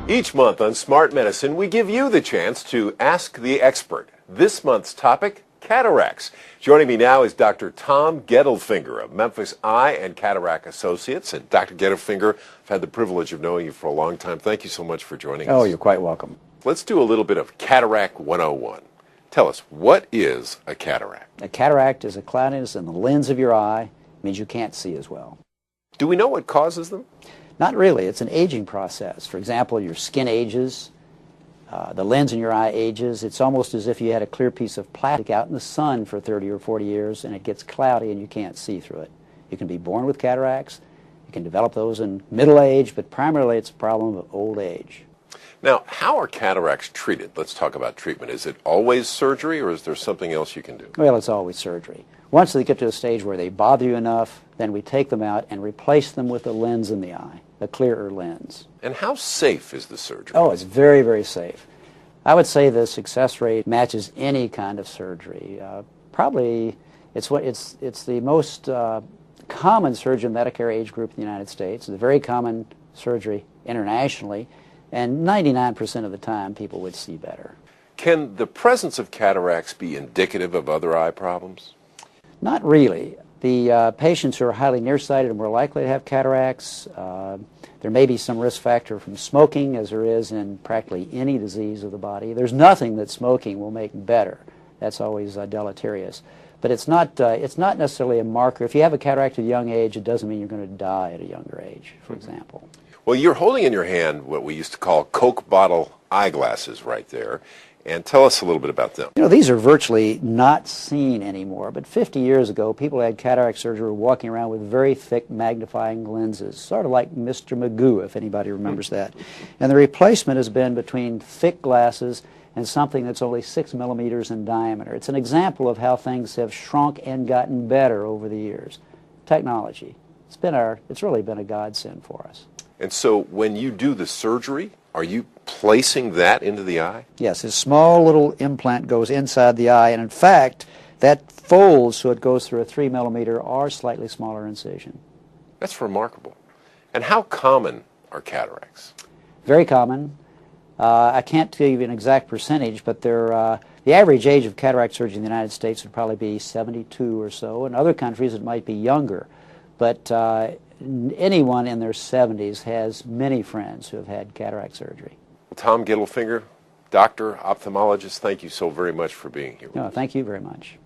Each month on Smart Medicine, we give you the chance to ask the expert. This month's topic, cataracts. Joining me now is Dr. Tom Gettelfinger of Memphis Eye and Cataract Associates. And Dr. Gettelfinger, I've had the privilege of knowing you for a long time. Thank you so much for joining us. Oh, you're quite welcome. Let's do a little bit of Cataract 101. Tell us, what is a cataract? A cataract is a cloudiness in the lens of your eye. It means you can't see as well. Do we know what causes them? Not really. It's an aging process. For example, your skin ages, the lens in your eye ages. It's almost as if you had a clear piece of plastic out in the sun for 30 or 40 years and it gets cloudy and you can't see through it. You can be born with cataracts. You can develop those in middle age, but primarily it's a problem of old age. Now, how are cataracts treated? Let's talk about treatment. Is it always surgery, or is there something else you can do? Well, it's always surgery. Once they get to a stage where they bother you enough, then we take them out and replace them with a lens in the eye, a clearer lens. And how safe is the surgery? Oh, it's very, very safe. I would say the success rate matches any kind of surgery. Probably it's the most common surgery in the Medicare age group in the United States. It's a very common surgery internationally. And 99% of the time, people would see better. Can the presence of cataracts be indicative of other eye problems? Not really. The patients who are highly nearsighted are more likely to have cataracts. There may be some risk factor from smoking, as there is in practically any disease of the body. There's nothing that smoking will make better. That's always deleterious. But it's not necessarily a marker. If you have a cataract at a young age, it doesn't mean you're going to die at a younger age, for example. Well, you're holding in your hand what we used to call Coke bottle eyeglasses right there. And tell us a little bit about them. You know, these are virtually not seen anymore, but 50 years ago, people who had cataract surgery were walking around with very thick magnifying lenses, sort of like Mr. Magoo, if anybody remembers that. And the replacement has been between thick glasses and something that's only 6 millimeters in diameter. It's an example of how things have shrunk and gotten better over the years. Technology. It's really been a godsend for us. And so when you do the surgery, are you placing that into the eye? Yes, a small little implant goes inside the eye, and in fact, that folds so it goes through a 3 millimeter or slightly smaller incision. That's remarkable. And how common are cataracts? Very common. I can't give you an exact percentage, but the average age of cataract surgery in the United States would probably be 72 or so. In other countries, it might be younger. But anyone in their 70s has many friends who have had cataract surgery. Tom Gettelfinger, doctor, ophthalmologist, thank you so very much for being here. No, thank you very much.